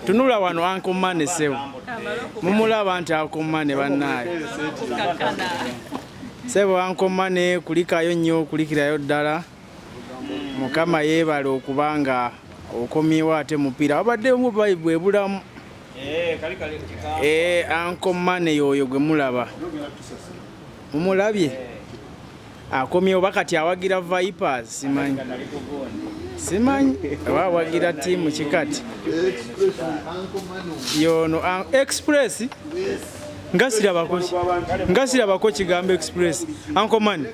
Tunula wano ankomane sewo. Mumulaba nti ankomane bannaye. Sewo ankomane kulikayo nnyo kulikirayo ddala. Mukama yeebale okubanga okomyewo ate mupiira. Wabadde mu Bible ebulamu. Ankomane yoyo gwe mulaba. Mumulabye? Akomyewo bakati awagira Vipers simanyi. Simanyi wawagira tiimu kikati yono Express ngasirabako kigambo Express ankomani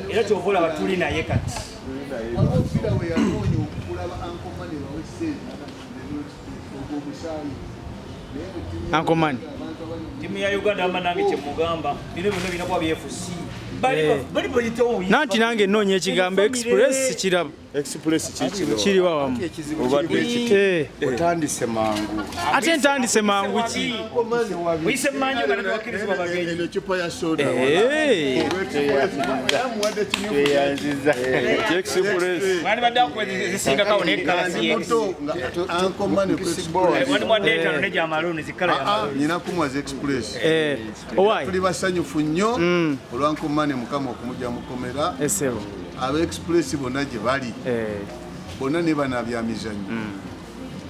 era kyovola batuli naye kati ankomani timu ya Uganda amanange kyemugamba bino bino binakuba byefusi nanti nange nnoonya ekigambo Express kiraba Express kiri wawamu otandise mangu ate ntandise mangu ki uyise manyi nga natwakirizibwa bagenyi ekipa ya soda wani badde akwezisingakawo nekkalasi wani mwaddeetano nejamaluuni zikkala yamaluni nina kumwaza Express tuli basanyufu nnyo olwankomane mukama okumujja mukomera aba Express bonna gye bali bonna ne bana byamizanyo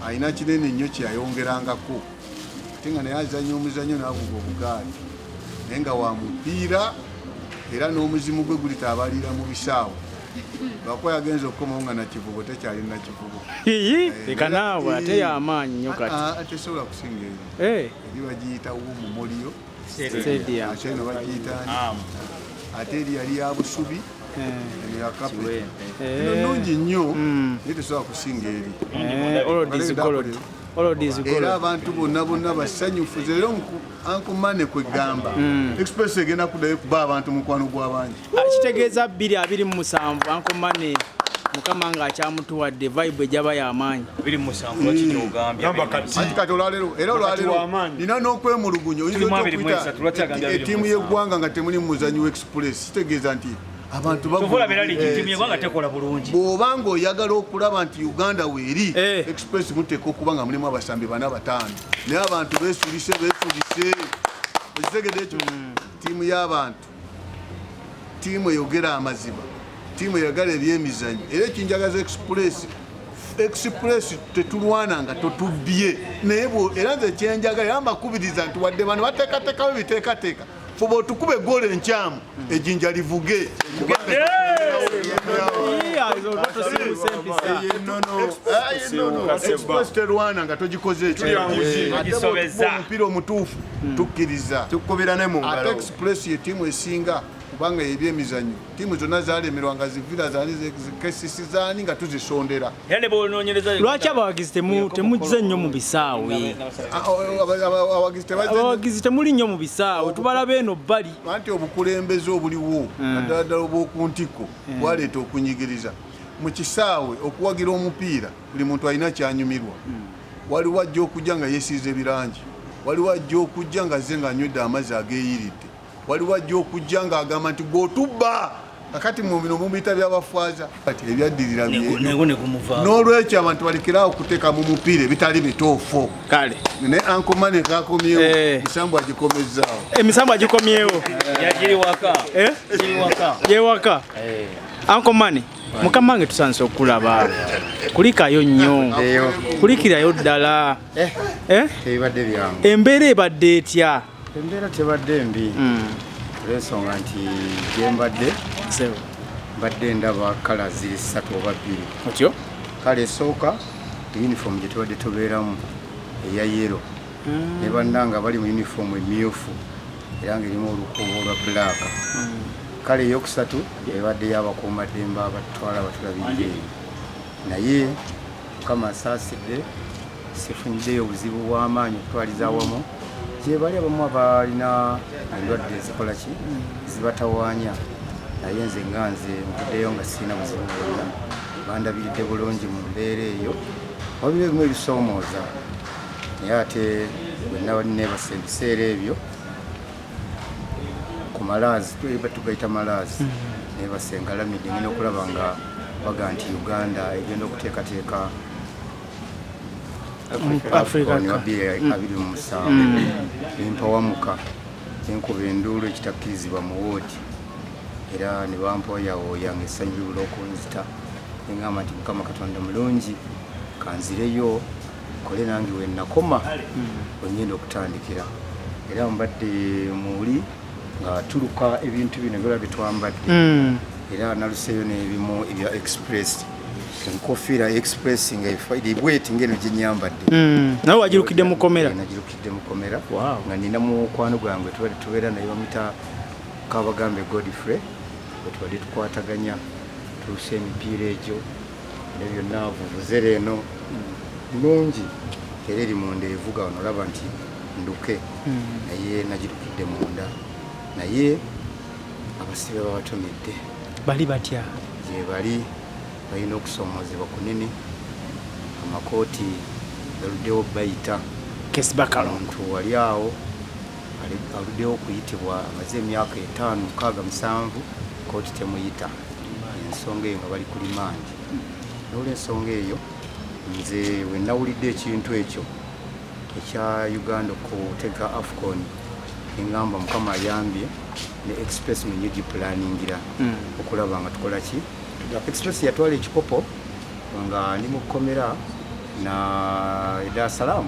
ayina kinene nnyo kyeyayongerangako ate nga naye azannya omuzanyo n'avuga obugaali naye nga wa mupiira era n'omuzimu gwe guli tabalira mu bisaawo lwakuba yagenza okukomawo nga nakivubo tekyali nakivubo ekanaawe ate y'amaanyi nnyo kati tesobola kusinga eyo eri bagiyita Memorial Stadium ate eno bagiyitani ate eri yali ya busubi nungi nnyo naye tesobola kusinga eri era abantu bonna bonna basanyufu leero ankomane kwegamba Express egenda kuddayo kuba abantu mukwano gw'abangi kitegeeza 227 ankomane mukama nga akyamutuwadde vibe ejaba y'amaanyi 27 kati olwaleero era olwaleero nina n'okwemulugunya oyinza ettiimu y'eggwanga nga temuli muzanyi w'Express kitegeeza nti abantu bw'obanga oyagala okulaba nti Uganda weeri Express muteeka okuba nga mulimu abasambi 4-5 naye abantu beesulise ekitegede ekyo ttiimu y'abantu ttiimu eyogera amaziba ttiimu eyagala ebyemizanyo era ekinjagaza Express tetulwana nga totubbye naye era nze kyenjagala era mbakubiriza nti wadde bano bateekateekawo ebiteekateeka fuba otukube egoolo enkyamu ejjinja livuge Express terwana nga togikoze omupiira omutuufu tukkiriza tukubira ne mu ngalo Express ye ttiimu esinga kubanga ebyemizanyo ttiimu zonna zalemerwa nga zivira zaali zikesisi zaani nga tuzisondera lwaki abawagizi temugize nnyo mu bisaawe abawagizi temuli nnyo mu bisaawe tubalabe eno bbali anti obukulembeze obuliwo naddala obw'okuntiko bwaleeta okunyigiriza mu kisaawe okuwagira omupiira buli muntu alina kyanyumirwa waliwo ajja okujja nga yeesiize ebirangi waliwo ajja okujja nga azze nga anywedde amazzi ageeyiridde waliwo ajja okujja ng'agamba nti gw'otubba kakati mu bino mubiyita byabafwaza kati ebyaddirira n'olwekyo abantu balekerawo okuteeka mu mupiira ebitali bituufu kale ne ankomane kakomyewo emisambu agikomezzaawo emisambu agikomyewo yewaka ankomane mukama wange tusanze okulaba kulikayo nnyo kulikirayo ddala ebadde byangu embeera ebadde etya embeera tebadde mbi olw'ensonga nti mbadde ndaba kala ziri 3 oba 2 otyo kale esooka uniform gye tubadde tubeeramu eya yero ne bannanga bali mu uniform emyufu era ng'erimu olukuubo olwa black kale eyokusatu ebadde y'abakuumaddembe abatwala batulabirire naye mukama asaasidde sifuniddeyo obuzibu bw'amaanyi okutwaliza awamu gye bali abamu abalina endwadde ezikola ki zibatawaanya naye nze nga nze nvuddeyo nga sirina buzibu bwonna bandabiridde bulungi mu mbeera eyo wabira ebimu ebisoomooza naye ate bwenna neebasa ebiseera ebyo ku malaazi tugayita malaazi neebasa engalamidde ngenda okulaba nga baga nti Uganda egenda okuteekateeka Africa abiri mu musanvu empawamuka enkuba enduulu ekitakkirizibwa mu woodi era ne bampooyawooya ng'essanyu libula okunzita eŋŋamba nti Mukama Katonda mulungi kanzireyo kole nange we nakoma onyenda okutandikira era mbadde muli nga tuluka ebintu bino byola bitwambadde era naluseeyo n'ebimu ebya express enkofiira express nga bweti ngeno gyenyambadde nawe wagirukidde mu komera? Nagirukidde mu komera nga nina mukwano gwange tubadde tubeera naye bamuyita Kabagambe Godfrey bwe tubadde tukwataganya tuluse emipiira egyo ne byonna vuvuzera eno nungi era eri munda evuga wano olaba nti nduke naye nagirukidde munda naye abasibe babatumidde bali batya? gye bali balina okusoomozebwa kunene amakooti galuddewo bayita kesibakamuntu omuntu wali awo aluddewo okuyitibwa amaze emyaka 5, 6, 7 kooti temuyita ensonga eyo nga bali ku limandi n'olwensonga eyo nze we nawulidde ekintu ekyo ekya Uganda okuteeka AFCON eŋŋamba Mukama ayambye ne express mwenye gipulaningira okulaba nga tukola ki express yatwala ekikopo nga ndi mu komera na Dar es Salaam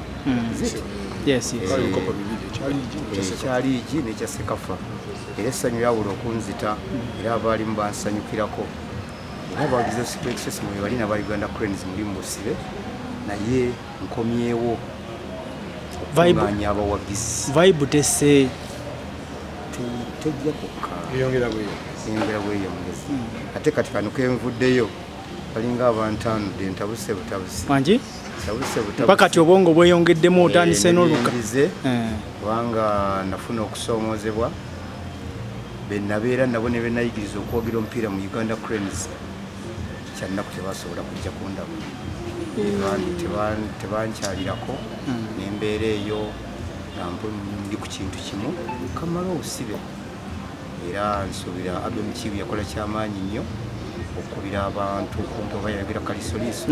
ekyaliigi n'ekya Sekafa era essanyu lyabula okunzita era abaalimu bansanyukirako era abawagizi express mwe bali n'aba Uganda Cranes muli mu busibe naye nkomyewo okunganya abawagizi vibe tesse tejja kukka eyongera bweyo mugezi ate kati kano kenvuddeyo balinga abantanudde ntabuse butabuse mangi pakati obwongo bweyongeddemu otandise n'oluka kubanga nafuna okusoomozebwa benabeera nabo ne benayigiriza okwogera omupiira mu Uganda Cranes kyannaku tebasobola kujja kundaba tebankyalirako nembeera eyo ndi ku kintu kimu kamala obusibe era nsuubira Abdul Mukiibi yakola kyamaanyi nnyo okubira abantu kumpi oba yagira kalisoliiso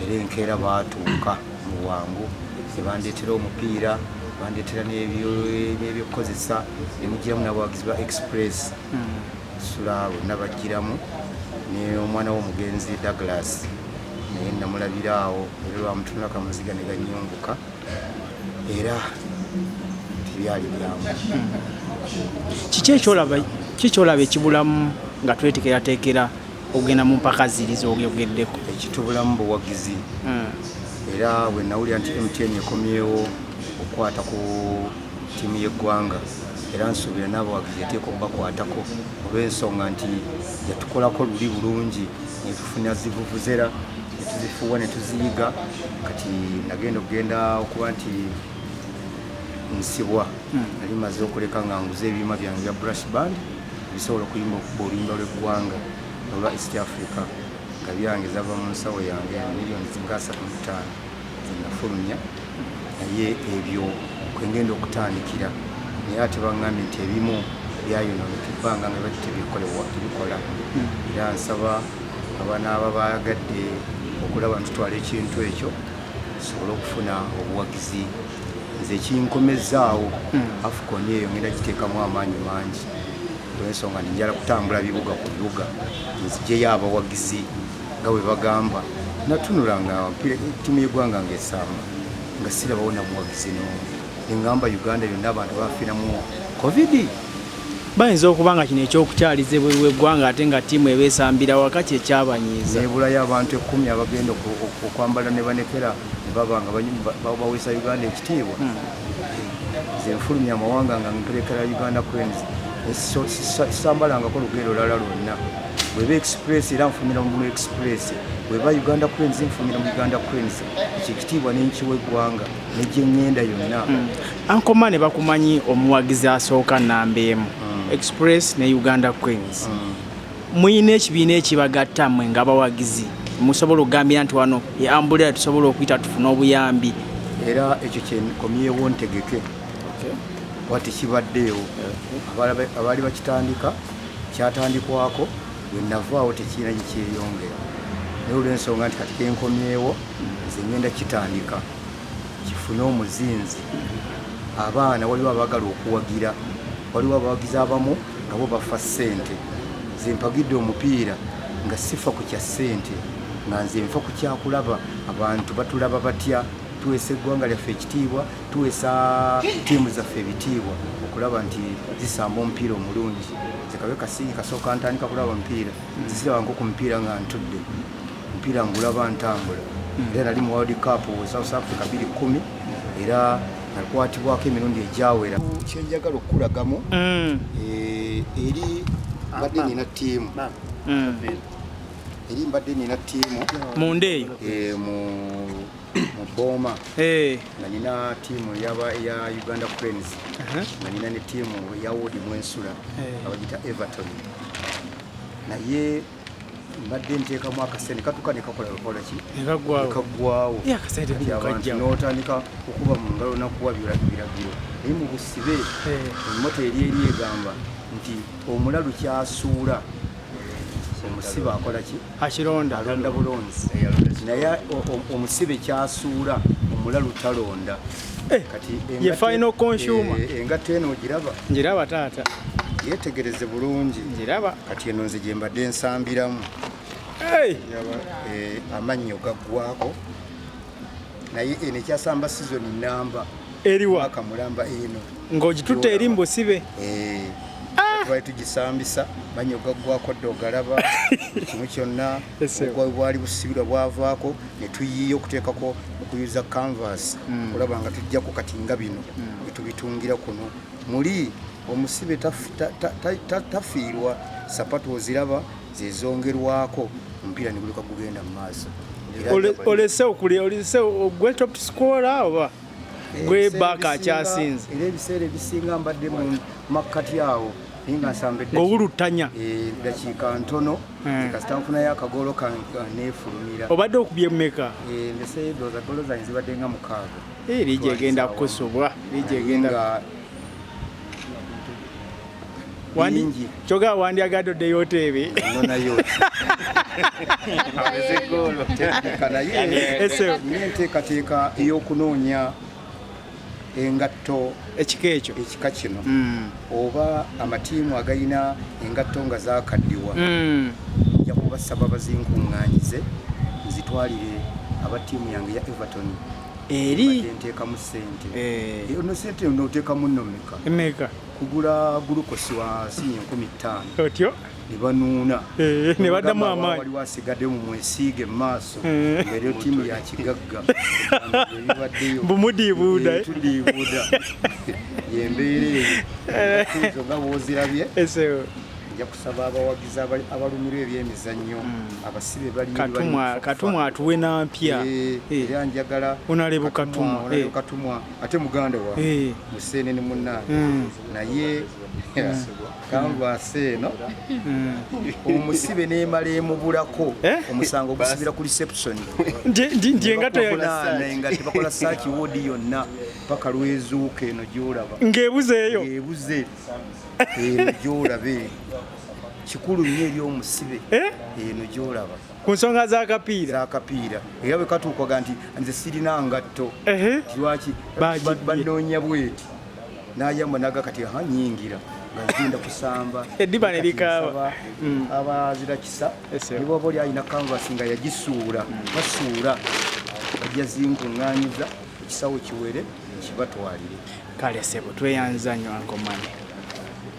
era enkeera baatuuka mu bwangu ne bandeetera omupiira bandeetera n'ebyokukozesa ne mugiramu n'abawagizi ba express sula bonna bagiramu ne omwana w'omugenzi Douglas naye namulabira awo era lwamutunulako amaziga ne ganyunguka era tebyali byamu kiki kyolaba ekibulamu nga twetekerateekera okugenda mu mpaka ziri z'ogyogeddeko ekitubulamu buwagizi era bwe nawulira nti MTN ekomyewo okukwata ku ttiimu y'eggwanga era nsuubira n'abawagizi yateeka okubakwatako olw'ensonga nti yatukolako luli bulungi netufuna zivuvuzera netuzifuuwa netuziyiga kati nagenda okuba nti nsibwa nali maze okuleka nga nguza ebyuma byange bya brush band bisobola okuyimba okuba oluyimba lw'eggwanga olwa East Africa nga byange zava mu nsawo yange miliyoni zinga 35 zinafulumya naye ebyo kwengenda okutandikira naye ate baŋŋambye nti ebimu byayononeka ebbanga nga tebikola era nsaba abaana ababayagadde okulaba ntutwala ekintu ekyo sobola okufuna obuwagizi nze kinkomezaawo AFCON eyo ngenda giteekamu amaanyi mangi olw'ensonga njala kutambula bibuga ku bibuga nzijeyo abawagizi nga bwe bagamba natunulanga ttiimu y'eggwanga ng'esamba nga sirabawo namuwagizi n'omu eŋŋamba Uganda yonna abantu bafiiramu covid bayinza okuba nga kino ekyokukyaliza ebweru w'eggwanga ate nga ttiimu ebeesambira waka kyekyabanyiiza nebulayo abantu 10 abagenda okwambala ne banekera ne baba nga baweesa Uganda ekitiibwa nze nfulumya amawanga nga ngerekera Uganda Cranes sisambalangako lugendo lala lwonna bweba express era nfumira mu express bweba Uganda Cranes nfumira mu Uganda Cranes ekitiibwa n'enkiwa eggwanga nejje ngenda yonna ankoma ne bakumanyi omuwagizi asooka nnamba emu express ne Uganda Cranes muyina ekibiina ekibagatta mmwe nga bawagizi musobola okugambira nti wano ambulera tusobola okuyita tufuna obuyambi era ekyo kyenkomyewo ntegeke wati kibaddeewo abaali bakitandika kyatandikwako bwe navaawo tekiina gikyeyongera naye olw'ensonga nti kati kenkomyewo nze ngenda kitandika kifune omuzinzi abaana waliwo abaagala okuwagira waliwo abawagizi abamu nga bo bafa ssente nze mpagidde omupiira nga sifa ku kya ssente nga nze nfa ku kyakulaba abantu batulaba batya tuweesa eggwanga lyaffe ekitiibwa tuweesa ttiimu zaffe ebitiibwa okulaba nti zisamba omupiira omulungi zekabe kasingi kasooka ntandika kulaba omupiira zisirabanko ku mupiira nga ntudde omupiira ngulaba ntambula era nali mu world cup south africa 2010 era nakwatibwako emirundi egyawera kyenjagala okukulagamu eri mbadde nina ttiimu eri mbadde nina ttiimu mundeeyo mu Boma nga nina ttiimu ya Uganda Cranes nga nina ne ttiimu ya Wodi Mwensula abagita Everton naye mbadde nteekamu akasente katuka nekakola ki nekagwawo abantu n'otandika okuba mu ngalo nakuwa biragiro naye mu busibe emmoto eri egamba nti omulalu kyasuula omusibe akola ki akironda alonda bulonzi naye omusibe kyasuula omulalu talonda kati ye final consumer engato eno ngiraba taata yetegereze bulungi ngiraba kati eno nze gye mbadde nsambiramu amannyo gaggwako naye eno ekyasamba sizoni namba eriwa akamulamba eno ng'ogitutte eri mbusibe twali tugisambisa mannyo gaggwako dde ogalaba kimu kyonna bwali busibirwa bwavaako ne tuyiiya okuteekako okuyuza canvas olaba nga tujjako kati nga bino byetubitungira kuno muli omusibe tafiirwa sapatu oziraba zezongerwako omupiira ne guleka gugenda mu maaso olese gwe top scorer oba gwe baaka akyasinze era ebiseera ebisinga mbadde mu makkati awo ng'owulutanya dakiika ntono kasita nfunayo akagolo kaneefulumira obadde okubye mmeka ndese doza golo zange zibadde nga 6 liigi egenda kukusobwa liigi egenda kyoga wandyagadde oddeyo oteebe nayo abezegolo naye enteekateeka ey'okunoonya engatto ekika kino oba amatiimu agayina engatto nga zakaddiwa nja kubasaba bazinkuŋŋaanyize nzitwalire abatiimu yange ya Everton eri nteekamu ssente ono ssente nooteekamu nno mmeka kugula gulukosi wa sinya 15,000 otyo ne banuuna ne baddamu amaanyi waliwo asigadde mu mwesiige mu maaso ngaeryo ttiimu ya kigagga ebibaddeyo bumudiibuuda tudiibuuda yembeera eyo nga boozirabye nja kusaba abawagizi abalumirwa ebyemizannyo abasibe katumwa atuwe nampya era njagala onalebu katumwa ate muganda wa museenene munnange naye kanvasi eno omusibe neemala emubulako omusango gusibira ku reception nti engato nga tebakola saaki woodi yonna paka lwezuuka eno gyolaba ng'ebuzeeyo ebuze eno gyolabe kikulu nnyo eri omusibe eno gyolaba ku nsonga z'akapiira era bwe katuukaga nti nze sirina ngatto lwaki banoonya bweti n'ayamba naga kati nyingira nga zigenda kusamba eddiba ne likaaba abazira kisa ne bw'oba oli alina kanvasi nga yagisuula basuula ajja zinkuŋŋaanyiza ekisawo kiwere kibatwalire kale sebo tweyanza nnyo ankomane